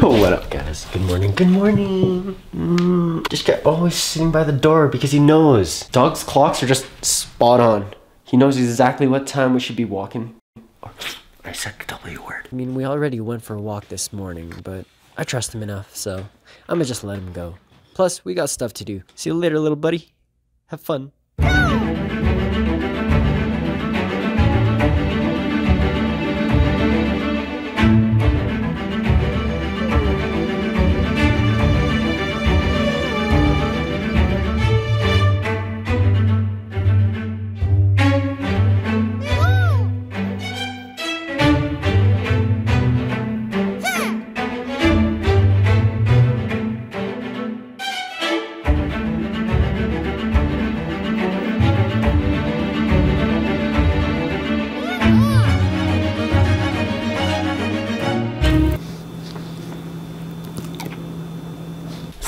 Oh, what up, guys? Good morning, good morning. This guy always sitting by the door because he knows. Dog's clocks are just spot on. He knows exactly what time we should be walking. I said the W word. I mean, we already went for a walk this morning, but I trust him enough, so I'm gonna just let him go. Plus, we got stuff to do. See you later, little buddy. Have fun.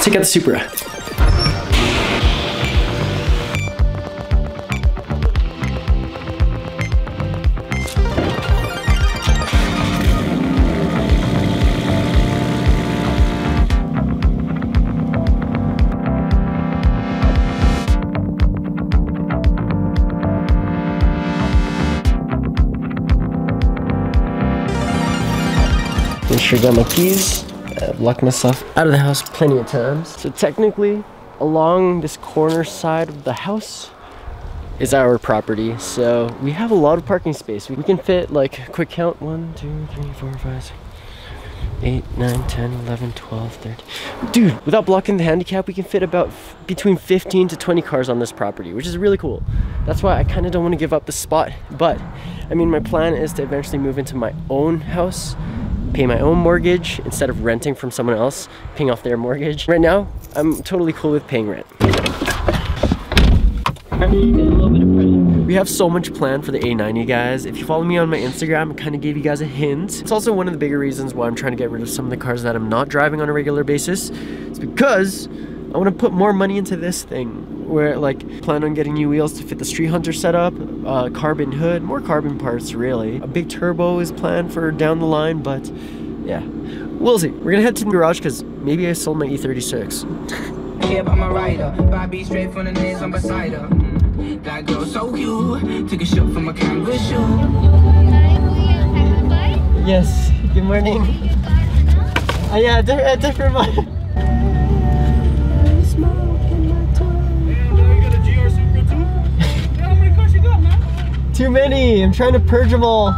Check out the Supra. Make sure I got my keys. I've locked myself out of the house plenty of times. So technically, along this corner side of the house is our property. So we have a lot of parking space. We can fit, like, quick count, 1, 2, 3, 4, 5, 6, 8, 9, 10, 11, 12, 13. Dude, without blocking the handicap, we can fit about between 15 to 20 cars on this property, which is really cool. That's why I kind of don't want to give up the spot. But, I mean, my plan is to eventually move into my own house, pay my own mortgage instead of renting from someone else, paying off their mortgage. Right now, I'm totally cool with paying rent. We have so much planned for the A90, guys. If you follow me on my Instagram, I kind of gave you guys a hint. It's also one of the bigger reasons why I'm trying to get rid of some of the cars that I'm not driving on a regular basis. It's because I want to put more money into this thing. Where, like, plan on getting new wheels to fit the Street Hunter setup, carbon hood, more carbon parts really. A big turbo is planned for down the line, but yeah, we'll see. We're gonna head to the garage because maybe I sold my E36. Yeah, but my rider, Bobby straight from the nails on beside her. That girl so cute, took a shot from a canvas shoe. Yes, good morning. Oh yeah, a different one. Too many. I'm trying to purge them all.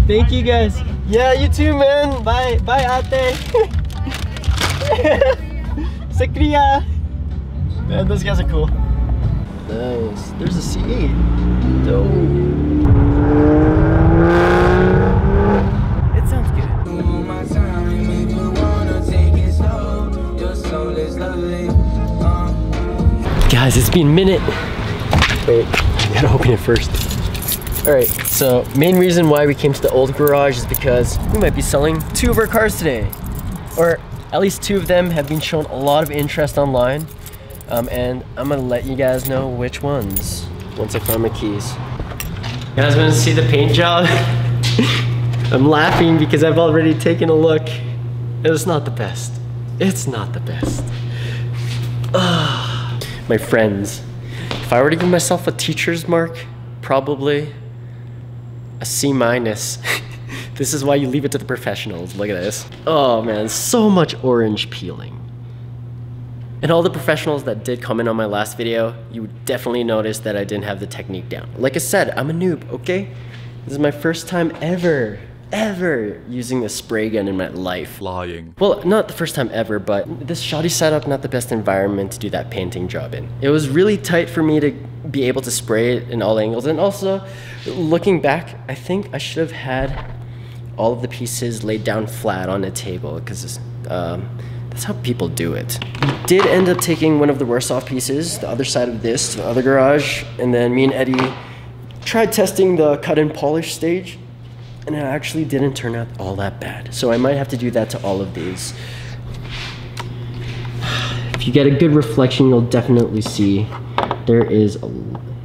Thank you guys. Yeah, you too, man. Bye, bye, ate. Sakriya. Man, those guys are cool. Nice. There's a C8. Dope. It sounds good. Guys, it's been a minute. Wait, I gotta open it first. Alright, so main reason why we came to the old garage is because we might be selling 2 of our cars today. Or at least 2 of them have been shown a lot of interest online. And I'm gonna let you guys know which ones once I find my keys. You guys wanna see the paint job? I'm laughing because I've already taken a look. It's not the best. It's not the best. My friends, if I were to give myself a teacher's mark, probably a C-. This is why you leave it to the professionals. Look at this. Oh man, so much orange peeling. And all the professionals that did comment on my last video, you would definitely notice that I didn't have the technique down. Like I said, I'm a noob, okay? This is my first time ever ever using a spray gun in my life. Lying. Well, not the first time ever, but this shoddy setup, not the best environment to do that painting job in. It was really tight for me to be able to spray it in all angles. And also, looking back, I think I should have had all of the pieces laid down flat on a table, because that's how people do it. We did end up taking one of the worst off pieces, the other side of this, to the other garage, and then me and Eddie tried testing the cut and polish stage, and it actually didn't turn out all that bad. So I might have to do that to all of these. If you get a good reflection, you'll definitely see there is a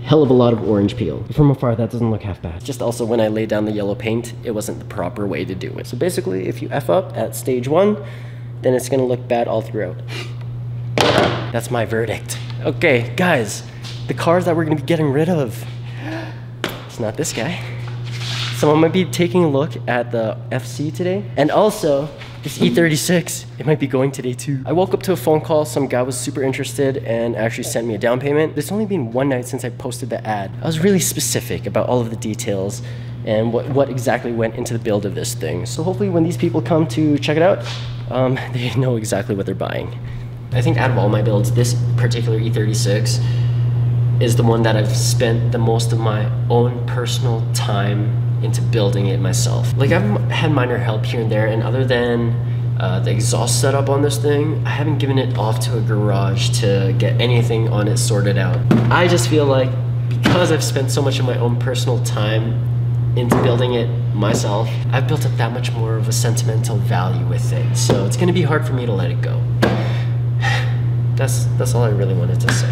hell of a lot of orange peel. From afar, that doesn't look half bad. Just also when I laid down the yellow paint, it wasn't the proper way to do it. So basically, if you F up at stage 1, then it's gonna look bad all throughout. That's my verdict. Okay, guys, the cars that we're gonna be getting rid of. It's not this guy. Someone might be taking a look at the FC today. And also, this E36, it might be going today too. I woke up to a phone call. Some guy was super interested and actually sent me a down payment. It's only been one night since I posted the ad. I was really specific about all of the details and what exactly went into the build of this thing. So hopefully when these people come to check it out, they know exactly what they're buying. I think out of all my builds, this particular E36 is the one that I've spent the most of my own personal time into building it myself. Like, I've had minor help here and there, and other than the exhaust setup on this thing, I haven't given it off to a garage to get anything on it sorted out. I just feel like because I've spent so much of my own personal time into building it myself, I've built up that much more of a sentimental value with it. So it's gonna be hard for me to let it go. That's all I really wanted to say.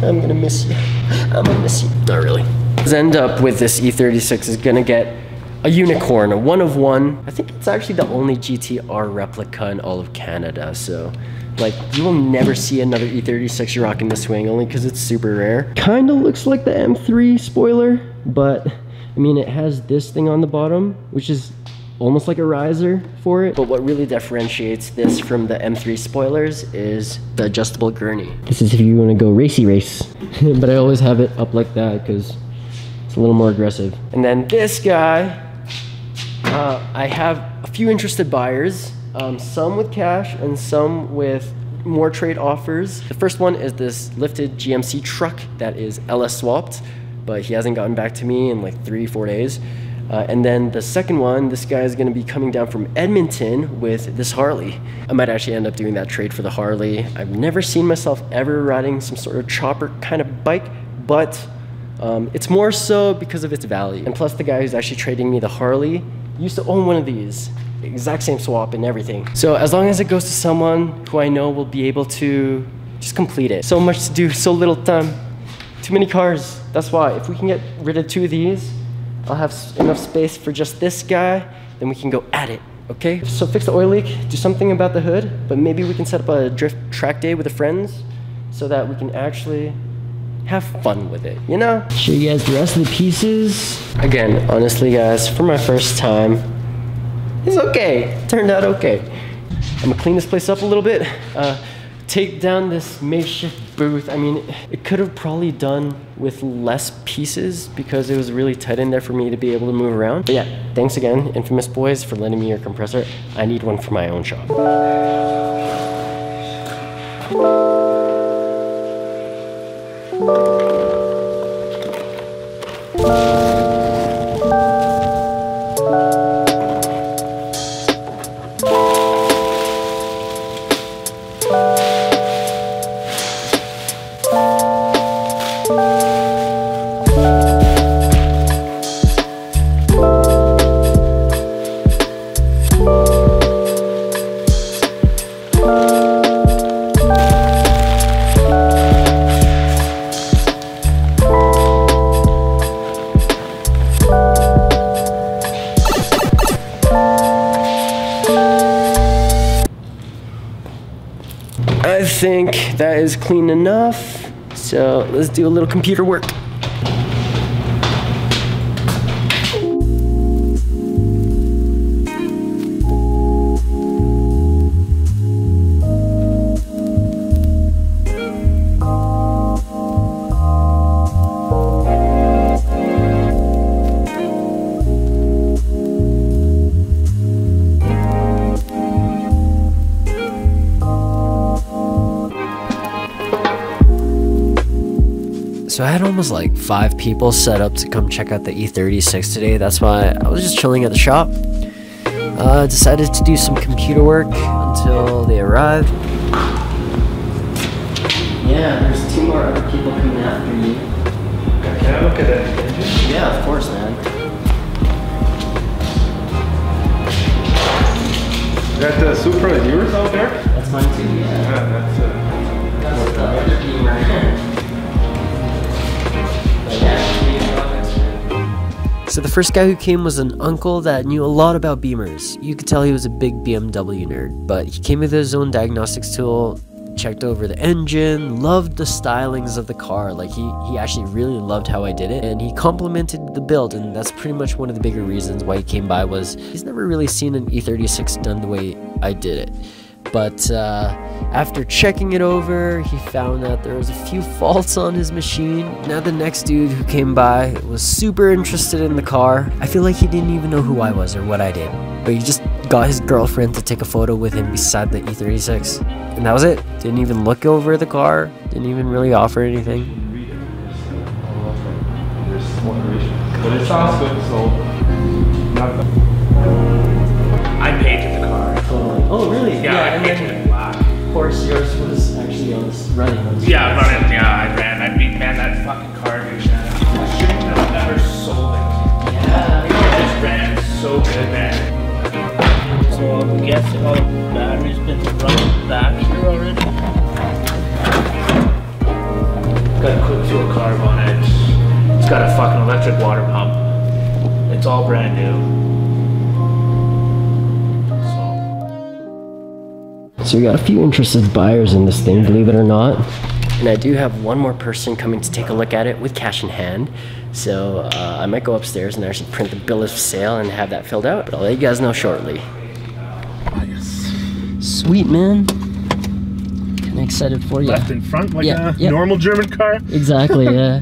I'm gonna miss you. I'm gonna miss you. Not really. Let's end up with this E36 is gonna get a unicorn, a one of one. I think it's actually the only GTR replica in all of Canada. So, like, you will never see another E36 you're rocking this wing, only because it's super rare. Kinda looks like the M3 spoiler, but I mean, it has this thing on the bottom, which is almost like a riser for it. But what really differentiates this from the M3 spoilers is the adjustable gurney. This is if you want to go racy race. But I always have it up like that because it's a little more aggressive. And then this guy, I have a few interested buyers, some with cash and some with more trade offers. The first one is this lifted GMC truck that is LS swapped, but he hasn't gotten back to me in like 3-4 days. And then the second one, this guy is gonna be coming down from Edmonton with this Harley. I might actually end up doing that trade for the Harley. I've never seen myself ever riding some sort of chopper kind of bike, but it's more so because of its value. And plus the guy who's actually trading me the Harley used to own one of these. Exact same swap and everything. So as long as it goes to someone who I know will be able to just complete it. So much to do, so little time, too many cars. That's why if we can get rid of 2 of these, I'll have enough space for just this guy, then we can go at it, okay? So fix the oil leak, do something about the hood, but maybe we can set up a drift track day with the friends so that we can actually have fun with it, you know? Show you guys the rest of the pieces. Again, honestly guys, for my first time, it's okay, turned out okay. I'm gonna clean this place up a little bit, take down this makeshift booth. I mean, it could have probably done with less pieces because it was really tight in there for me to be able to move around. But yeah, thanks again, Infamous Boys, for lending me your compressor. I need one for my own shop. I think that is clean enough. So let's do a little computer work. So I had almost like 5 people set up to come check out the E36 today. That's why I was just chilling at the shop. Decided to do some computer work until they arrived. Yeah, there's 2 more other people coming after you. Can I look at it? Yeah, of course, man. That Supra is yours out there? That's mine too, yeah. Yeah, That's the other Beamer. But yeah, So the first guy who came was an uncle that knew a lot about Beamers. You could tell he was a big BMW nerd, but he came with his own diagnostics tool, checked over the engine, loved the stylings of the car. Like he actually really loved how I did it, and he complimented the build, and that's pretty much one of the bigger reasons why he came by. Was he's never really seen an E36 done the way I did it. But after checking it over, he found that there was a few faults on his machine. Now the next dude who came by was super interested in the car. I feel like he didn't even know who I was or what I did, but he just got his girlfriend to take a photo with him beside the E36, and that was it. Didn't even look over the car, didn't even really offer anything. But it sounds good, so I painted the car. oh, really? Yeah, I painted it black. Of course, yours was actually on this running. Yeah, running. Yeah, I ran. I beat man that fucking car, dude. I shouldn't have never sold it. Yeah. It just ran so good, man. So I'm guessing all the batteries been run back here already. Got a quick fuel carb on it. It's got a fucking electric water pump. It's all brand new. So we got a few interested buyers in this thing, believe it or not. And I do have one more person coming to take a look at it with cash in hand. So I might go upstairs and actually print the bill of sale and have that filled out. But I'll let you guys know shortly. Sweet, man. Kinda excited for you. Left in front like a yeah. normal German car. Exactly, yeah.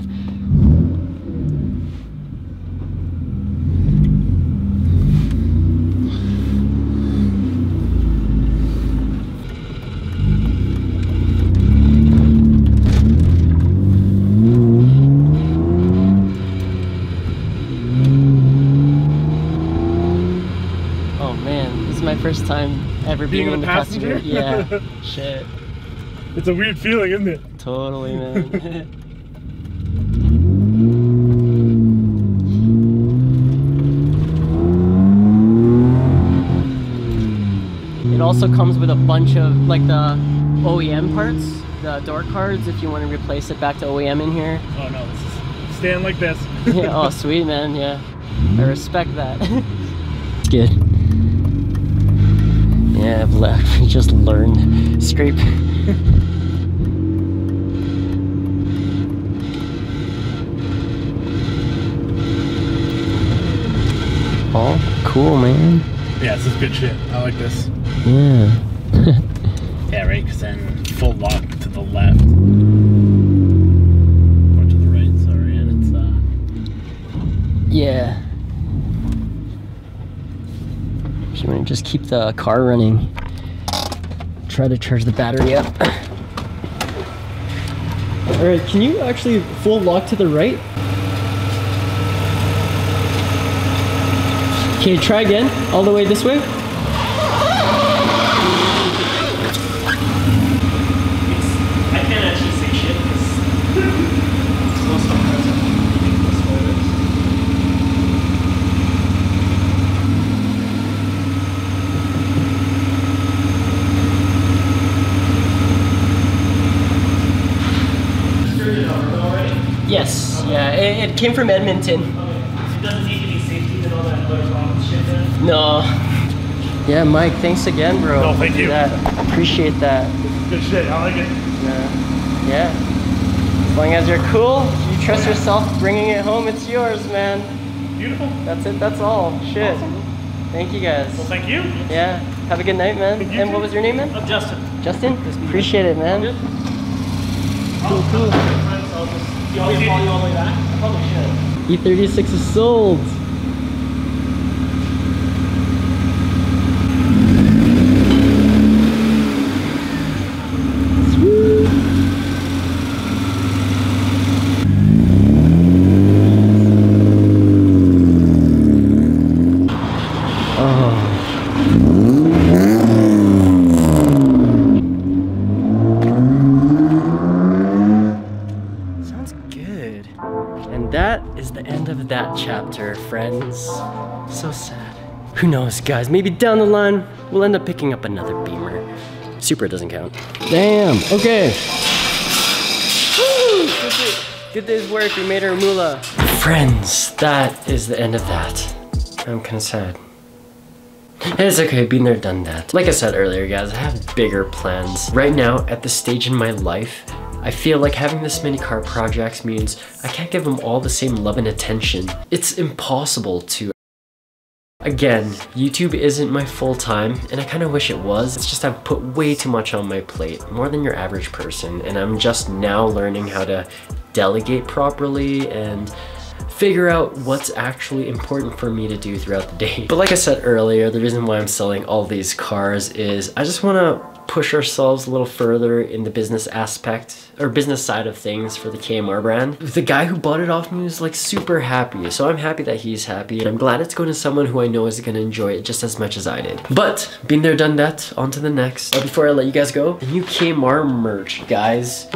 First time ever being in the passenger. Yeah. Shit. It's a weird feeling, isn't it? Totally, man. It also comes with a bunch of like the OEM parts, the door cards, if you want to replace it back to OEM in here. Oh no, this is stand like this. Yeah, oh sweet, man. Yeah, I respect that. It's good. Yeah, I've left. We just learned scrape. Oh, cool, man. Yeah, this is good shit. I like this. Yeah. Yeah, right, because then full lock to the left. Or to the right, sorry, and it's Yeah. So I'm gonna just keep the car running. Try to charge the battery up. Alright, can you actually full lock to the right? Okay, try again. All the way this way. I can't actually say shit because most of them Yes, yeah, it came from Edmonton. it doesn't need to be safety and all that other shit there. No. Yeah, Mike, thanks again, bro. No, thank you. Appreciate that. good shit. I like it. Yeah. As long as you're cool, you trust yourself bringing it home, it's yours, man. Beautiful. That's it, that's all. Shit. Awesome. Thank you guys. Well, thank you. Yeah. Have a good night, man. You And too. what was your name, man? I'm Justin. Justin? Appreciate it, man. Cool, cool. You want me to call you all the way back? I probably should. E36 is sold. Sweet. of that chapter, friends. So sad. Who knows, guys? Maybe down the line, we'll end up picking up another Beamer. Supra doesn't count. Damn, okay. Woo! Good day's work, we made our moolah. Friends, that is the end of that. I'm kinda sad. It's okay, been there, done that. Like I said earlier, guys, I have bigger plans. Right now, at this stage in my life, I feel like having this many car projects means I can't give them all the same love and attention. It's impossible to. Again, YouTube isn't my full-time, and I kind of wish it was. It's just I've put way too much on my plate, more than your average person, and I'm just now learning how to delegate properly and figure out what's actually important for me to do throughout the day. But like I said earlier, the reason why I'm selling all these cars is I just want to push ourselves a little further in the business aspect or business side of things for the KMR brand. The guy who bought it off me was like super happy, so I'm happy that he's happy, and I'm glad it's going to someone who I know is going to enjoy it just as much as I did. But been there, done that, on to the next. Before I let you guys go, the new KMR merch, guys.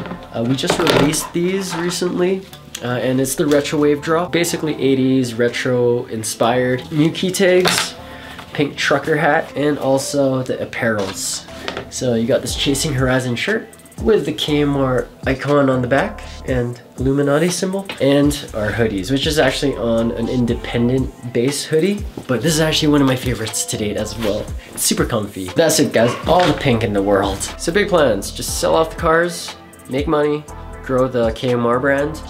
We just released these recently. And it's the retro wave drop, basically 80s retro inspired. New key tags, pink trucker hat, and also the apparels. So you got this Chasing Horizon shirt with the KMR icon on the back and Illuminati symbol, and our hoodies, which is actually on an independent base hoodie, but this is actually one of my favorites to date as well. It's super comfy. That's it, guys, all the pink in the world. So big plans, just sell off the cars, make money, grow the KMR brand,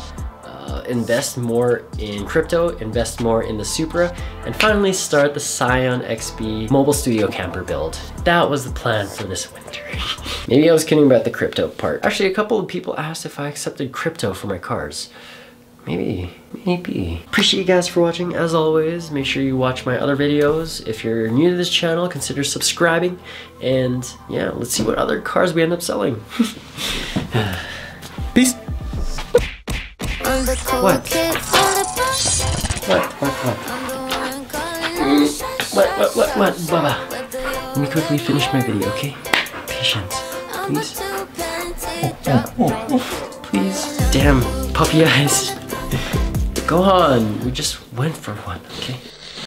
invest more in crypto, invest more in the Supra, and finally start the Scion XB mobile studio camper build. That was the plan for this winter. Maybe I was kidding about the crypto part. Actually, a couple of people asked if I accepted crypto for my cars. Maybe. Appreciate you guys for watching. As always, make sure you watch my other videos. If you're new to this channel, consider subscribing. And yeah, let's see what other cars we end up selling. Peace. What? What? Baba. Let me quickly finish my video, okay? Patience, please. Please. Damn, puppy eyes. Go on, we just went for one, okay?